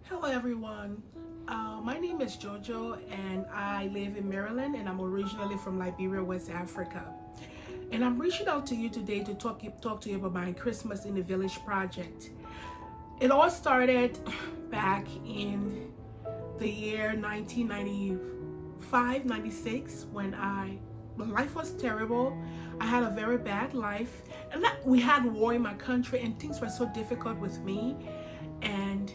Hello everyone. My name is Jojo and I live in Maryland and I'm originally from Liberia, West Africa. And I'm reaching out to you today to talk to you about my Christmas in the Village project. It all started back in the year 1995, 96 when my life was terrible. I had a very bad life and we had war in my country and things were so difficult with me and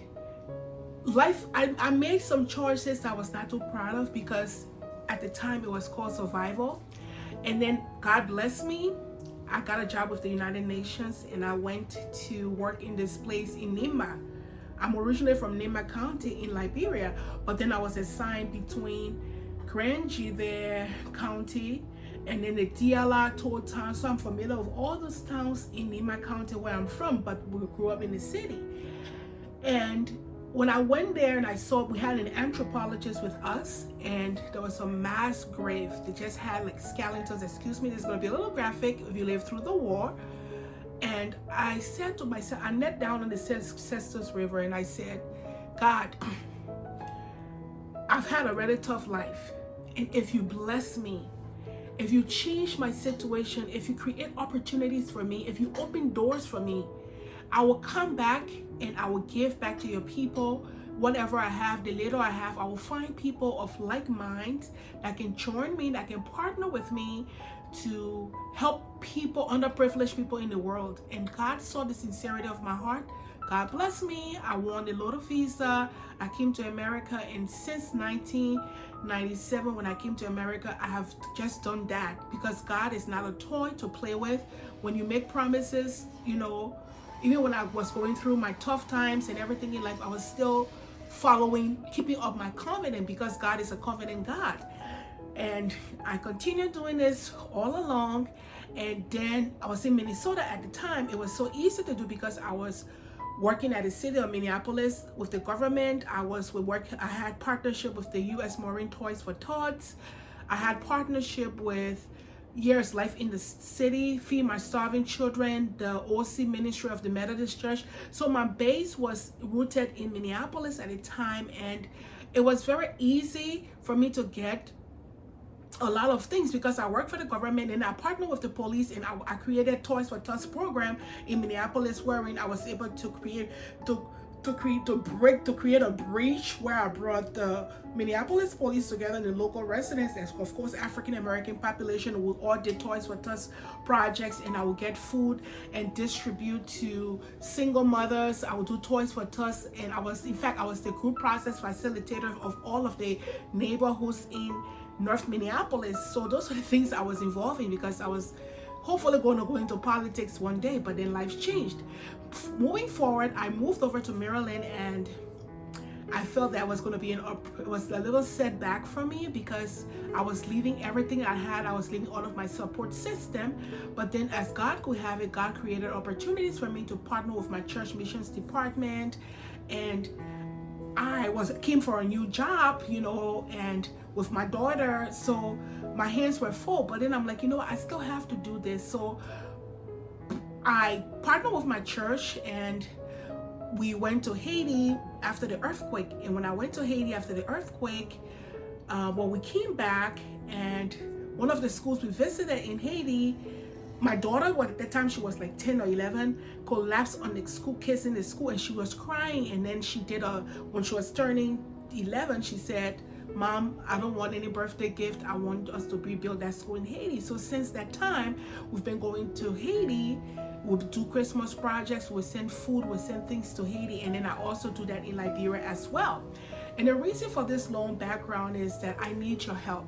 I made some choices I was not too proud of because at the time it was called survival. And then God blessed me. I got a job with the United Nations and I went to work in this place in Nimba. I'm originally from Nimba County in Liberia, but then I was assigned between Grange there County and then the DLR Toll Town. So I'm familiar with all those towns in Nimba County where I'm from, but we grew up in the city. And when I went there and I saw we had an anthropologist with us and there was a mass grave. They just had like skeletons. Excuse me, this is going to be a little graphic if you lived through the war. And I said to myself, I knelt down on the Cestus River and I said, God, I've had a really tough life. And if you bless me, if you change my situation, if you create opportunities for me, if you open doors for me, I will come back and I will give back to your people whatever I have, the little I have. I will find people of like minds that can join me, that can partner with me to help people, underprivileged people in the world. And God saw the sincerity of my heart. God bless me. I won the Lotto visa. I came to America, and since 1997 when I came to America, I have just done that because God is not a toy to play with. When you make promises, even when I was going through my tough times and everything in life, I was still keeping up my covenant because God is a covenant God. And I continued doing this all along. And then I was in Minnesota at the time. It was so easy to do because I was working at the city of Minneapolis with the government. I had partnership with the U.S. Marine Toys for Tots. I had partnership with Years Life in the City, Feed My Starving Children, the OC Ministry of the Methodist Church. So my base was rooted in Minneapolis at the time, and it was very easy for me to get a lot of things because I work for the government and I partner with the police, and I created Toys for Tots program in Minneapolis wherein I was able to create a breach where I brought the Minneapolis police together and the local residents, and of course African American population, who all did Toys for Tots projects, and I would get food and distribute to single mothers. I would do Toys for Tots, and I was the group process facilitator of all of the neighborhoods in North Minneapolis. So those are the things I was involved in because I was hopefully going to go into politics one day, but then life changed. Moving forward, I moved over to Maryland, and I felt that was going to be it was a little setback for me because I was leaving everything I had. I was leaving all of my support system. But then as God could have it, God created opportunities for me to partner with my church missions department, and I came for a new job, and with my daughter, so my hands were full. But then I'm like, I still have to do this. So I partnered with my church, and we went to Haiti after the earthquake. And when I went to Haiti after the earthquake, we came back, and one of the schools we visited in Haiti, my daughter, at the time she was like 10 or 11, collapsed on the school kids in the school, and she was crying. And then when she was turning 11, she said, Mom, I don't want any birthday gift. I want us to rebuild that school in Haiti. So since that time, we've been going to Haiti. We'll do Christmas projects. We'll send food. We'll send things to Haiti. And then I also do that in Liberia as well. And the reason for this long background is that I need your help.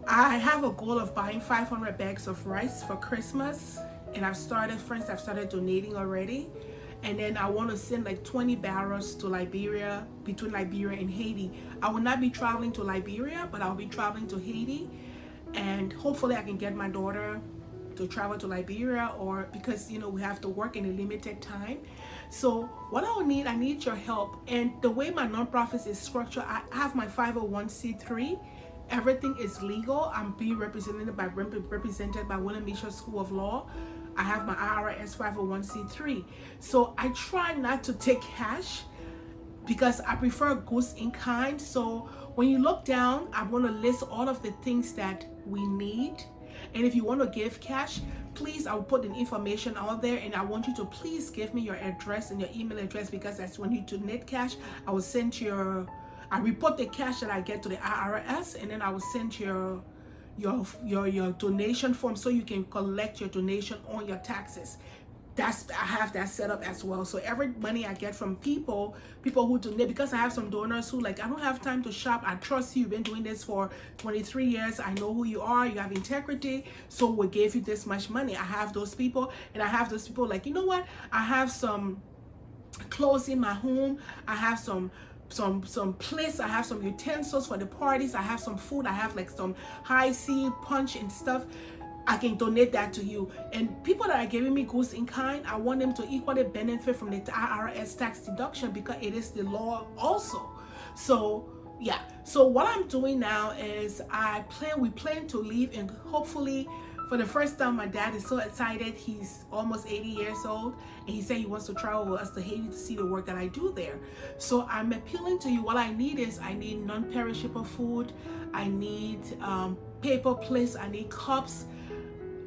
I have a goal of buying 500 bags of rice for Christmas, and I've started donating already. And then I want to send like 20 barrels to Liberia, between Liberia and Haiti. I will not be traveling to Liberia, but I'll be traveling to Haiti, and hopefully I can get my daughter to travel to Liberia, or because we have to work in a limited time. So what I need your help. And the way my nonprofit is structured, I have my 501c3. Everything is legal. I'm being represented by William Mitchell School of Law. I have my IRS 501c3. So I try not to take cash because I prefer goods in kind. So when you look down, I'm going to list all of the things that we need. And if you want to give cash, please, I will put the information out there, and I want you to please give me your address and your email address, because that's when you donate cash, I will send I report the cash that I get to the IRS, and then I will send your donation form so you can collect your donation on your taxes. I have that set up as well. So every money I get from people who donate, because I have some donors who like, I don't have time to shop, I trust you, you've been doing this for 23 years, I know who you are, you have integrity, so we gave you this much money. I have those people, and I have those people like, you know what, I have some clothes in my home, I have some plates, I have some utensils for the parties, I have some food, I have like some high C punch and stuff. I can donate that to you. And people that are giving me goods in kind, I want them to equally benefit from the IRS tax deduction, because it is the law also. So yeah, so what I'm doing now is we plan to leave, and hopefully for the first time, my dad is so excited. He's almost 80 years old, and he said he wants to travel with us to Haiti to see the work that I do there. So I'm appealing to you. What I need non-perishable food, I need paper plates, I need cups.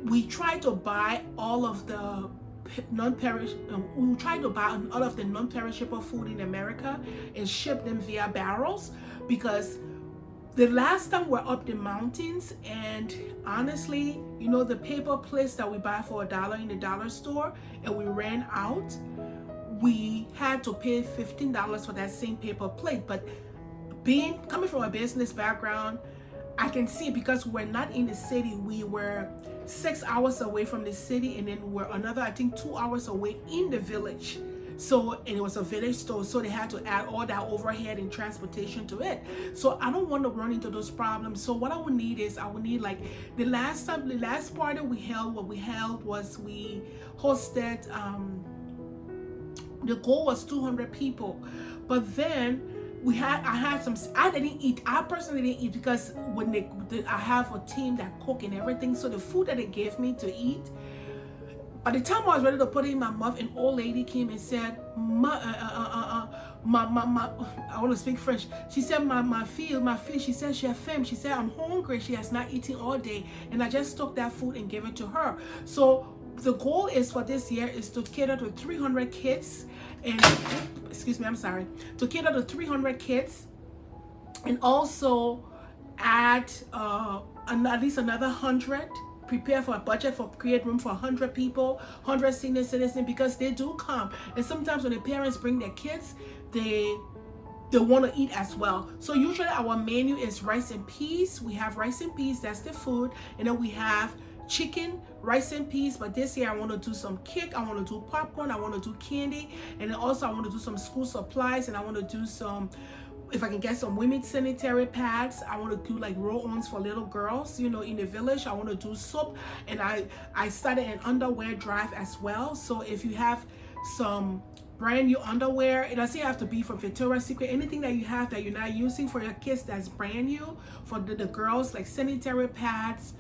We try to buy all of the non-perishable food in America and ship them via barrels, because the last time we're up the mountains, and honestly, you know, the paper plates that we buy for $1 in the dollar store, and we ran out, we had to pay $15 for that same paper plate. But coming from a business background, I can see, because we're not in the city, we were 6 hours away from the city, and then we're another, I think, 2 hours away in the village. So, and it was a village store, so they had to add all that overhead and transportation to it. So I don't want to run into those problems. So what I would need is, like the last party we held, was we hosted, the goal was 200 people, but then I didn't eat. I personally didn't eat, because when I have a team that cook and everything, so the food that they gave me to eat, by the time I was ready to put it in my mouth, an old lady came and said, I want to speak French. She said, my fille, she said, she had femme. She said, I'm hungry. She has not eaten all day. And I just took that food and gave it to her. So the goal is for this year is to cater to 300 kids, and to cater to 300 kids, and also add at least another 100, prepare for a budget for create room for 100 people, 100 senior citizens, because they do come, and sometimes when the parents bring their kids, they want to eat as well. So usually our menu is rice and peas. We have rice and peas, that's the food, and then we have chicken, rice and peas. But this year I want to do some cake, I want to do popcorn, I want to do candy, and then also I want to do some school supplies, and I want to do some, if I can get some women's sanitary pads. I want to do like roll-ons for little girls, you know, in the village. I want to do soap, and I started an underwear drive as well. So if you have some brand new underwear, it doesn't have to be from Victoria's Secret, anything that you have that you're not using for your kids that's brand new, for the girls, like sanitary pads,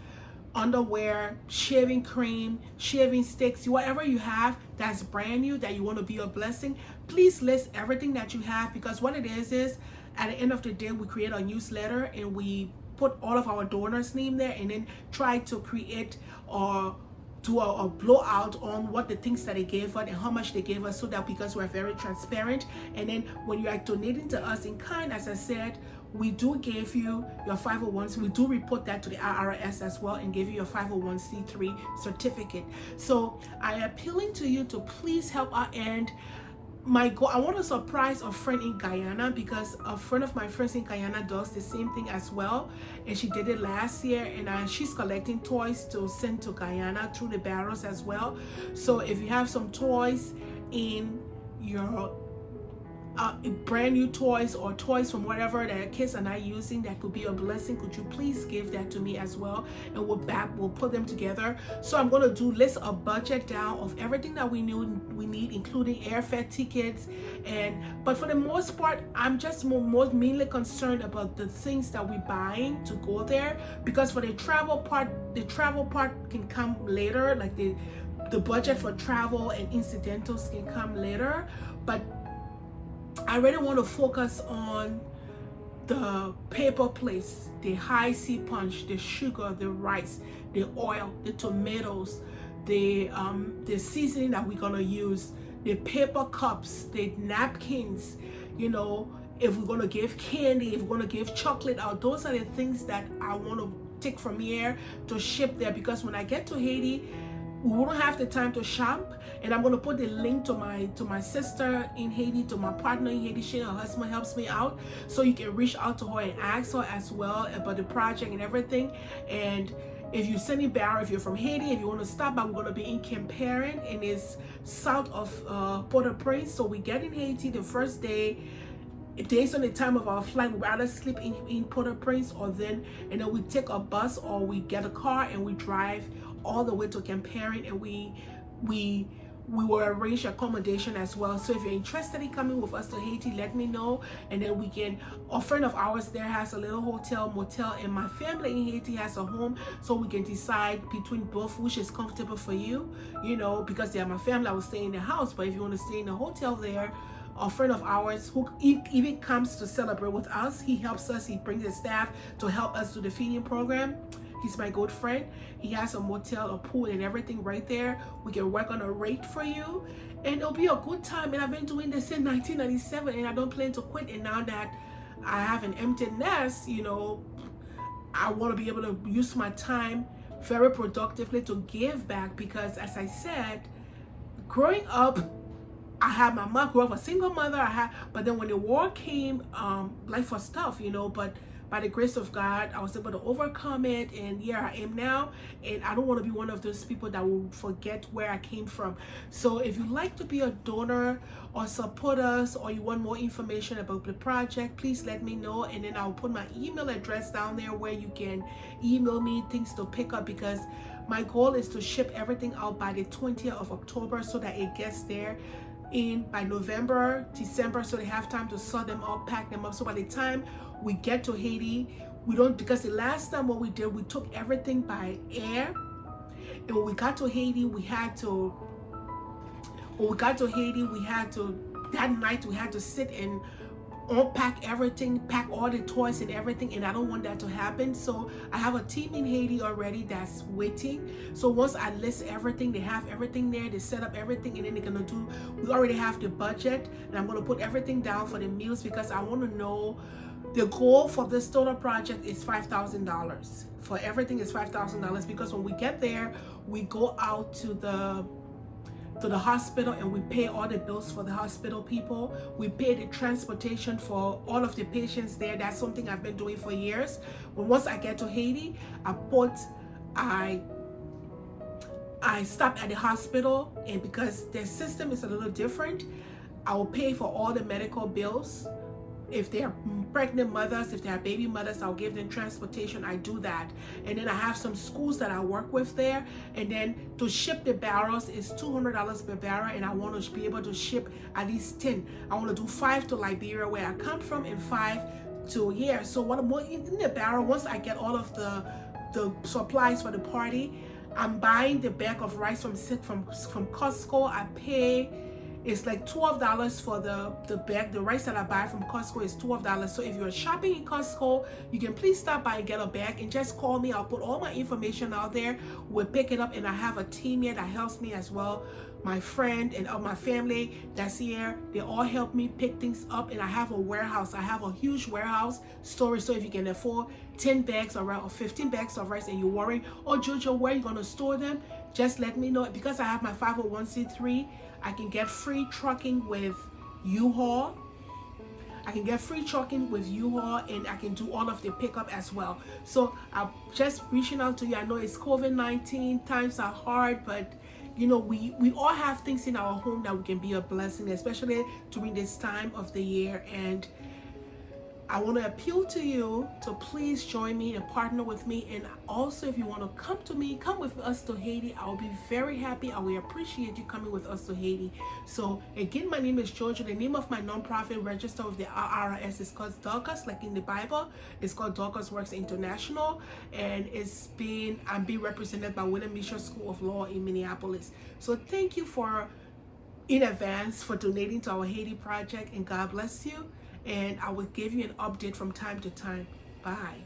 underwear, shaving cream, shaving sticks, whatever you have that's brand new that you want to be a blessing, please list everything that you have, because what it is at the end of the day, we create a newsletter and we put all of our donors' name there, and then try to create or do a blowout on what the things that they gave us and how much they gave us, so that, because we're very transparent. And then when you are donating to us in kind, as I said, we do give you your 501c. We do report that to the IRS as well, and give you your 501c3 certificate. So I am appealing to you to please help our end. My goal, I want to surprise a friend in Guyana, because a friend of my friends in Guyana does the same thing as well, and she did it last year, and she's collecting toys to send to Guyana through the barrels as well. So if you have some toys in your brand new toys, or toys from whatever that kids are not using that could be a blessing, could you please give that to me as well, and we'll put them together. So I'm going to list a budget down of everything that we need, including airfare tickets, but for the most part, I'm just mainly concerned about the things that we're buying to go there, because for the travel part can come later, like the budget for travel and incidentals can come later. But I really want to focus on the paper plates, the high C punch, the sugar, the rice, the oil, the tomatoes, the seasoning that we're gonna use, the paper cups, the napkins, you know, if we're gonna give candy, if we're gonna give chocolate out. Those are the things that I want to take from here to ship there, because when I get to Haiti, we won't have the time to shop. And I'm going to put the link to my sister in Haiti, to my partner in Haiti. She and her husband helps me out, so you can reach out to her and ask her as well about the project and everything. And if you send me Barra, if you're from Haiti, if you want to stop by, we're going to be in Camparin, and it's south of Port-au-Prince. So we get in Haiti the first day. Based on the time of our flight, we rather sleep in Port-au-Prince, and then we take a bus or we get a car and we drive all the way to Camparin, and we will arrange accommodation as well. So if you're interested in coming with us to Haiti, let me know, and then we can. A friend of ours there has a little hotel, motel, and my family in Haiti has a home, so we can decide between both which is comfortable for you, you know, because they're my family. I will stay in the house, but if you want to stay in the hotel there, a friend of ours who even comes to celebrate with us, he helps us, he brings his staff to help us do the feeding program. He's my good friend. He has a motel, a pool, and everything right there. We can work on a rate for you, and it'll be a good time. And I've been doing this since 1997, and I don't plan to quit. And now that I have an empty nest, you know, I want to be able to use my time very productively to give back, because as I said, growing up, I had my mom, grew up a single mother. But then when the war came, life was tough, you know, but by the grace of God, I was able to overcome it, and here I am now. And I don't want to be one of those people that will forget where I came from. So if you'd like to be a donor or support us, or you want more information about the project, please let me know, and then I'll put my email address down there where you can email me things to pick up, because my goal is to ship everything out by the 20th of October so that it gets there by November, December, so they have time to sort them up, pack them up. So by the time we get to Haiti, because the last time what we did, we took everything by air, and when we got to Haiti, that night we had to sit and unpack everything, pack all the toys and everything, and I don't want that to happen. So I have a team in Haiti already that's waiting. So once I list everything, they have everything there, they set up everything, and then they're gonna we already have the budget, and I'm gonna put everything down for the meals, because I want to know the goal for this total project is $5,000. For everything is $5,000, because when we get there, we go out to the hospital and we pay all the bills for the hospital people. We pay the transportation for all of the patients there. That's something I've been doing for years. But once I get to Haiti, I stop at the hospital, and because their system is a little different, I will pay for all the medical bills. If they're pregnant mothers, if they're baby mothers, I'll give them transportation. I do that. And then I have some schools that I work with there. And then to ship the barrels is $200 per barrel, and I want to be able to ship at least 10. I want to do 5 to Liberia, where I come from, and 5 to here. So what I'm in the barrel, once I get all of the supplies for the party, I'm buying the bag of rice from Costco. I pay, it's like $12 for the bag. The rice that I buy from Costco is $12. So if you're shopping in Costco, you can please stop by and get a bag, and just call me. I'll put all my information out there. We'll pick it up, and I have a team here that helps me as well. My friend and my family that's here, they all help me pick things up, and I have a warehouse. I have a huge warehouse storage. So if you can afford 10 bags or 15 bags of rice, and you're worrying, oh Jojo, where are you gonna store them? Just let me know. Because I have my 501c3, I can get free trucking with U-Haul. I can get free trucking with U-Haul, and I can do all of the pickup as well. So I'm just reaching out to you. I know it's COVID-19, times are hard, but you know, we all have things in our home that we can be a blessing, especially during this time of the year. And I want to appeal to you to please join me and partner with me. And also, if you want to come with us to Haiti. I will be very happy. I will appreciate you coming with us to Haiti. So again, my name is Jojo. The name of my nonprofit register with the IRS is called Dorcas, like in the Bible. It's called Dorcas Works International, and I'm being represented by William Mitchell School of Law in Minneapolis. So thank you for in advance for donating to our Haiti project, and God bless you. And I will give you an update from time to time. Bye.